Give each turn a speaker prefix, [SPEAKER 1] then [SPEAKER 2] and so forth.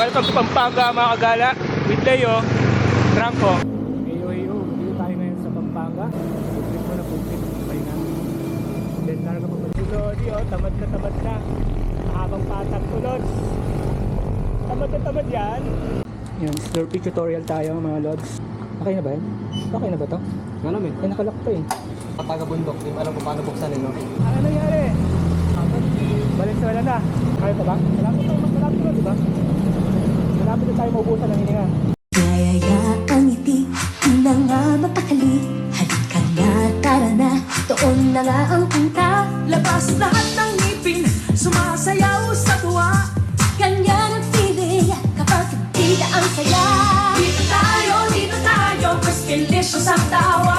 [SPEAKER 1] Welcome to Pampanga mga kagala. With Leo, Franco. Heyo, dito tayo ngayon sa Pampanga. Puplit mo na puplit. Pahinga. Then talaga pagpapit. Lodi, tamad na. Habang patak ko, Lods. Tamad yan. Yan, Slurpee tutorial tayo mga Lods. Okay na ba yan? Okay na ba to?
[SPEAKER 2] Ganun eh.
[SPEAKER 1] Nakalak to eh.
[SPEAKER 2] Taga bundok, di ba alam kung paano buksan eh, no?
[SPEAKER 1] Ano nangyari? Balik sa wala na. Kaya pa ba? Malapit na, di ba? Malapit na tayo maubusan ng hininga.
[SPEAKER 3] Kaya ang ngiti na nga mapakali. Halika na, tara na, doon na nga ang punta. Labas lahat ng ngipin, sumasayaw sa tuwa. Ganyan ang feeling kapag hindi ang saya. Dito tayo, mas delicious ang tawa.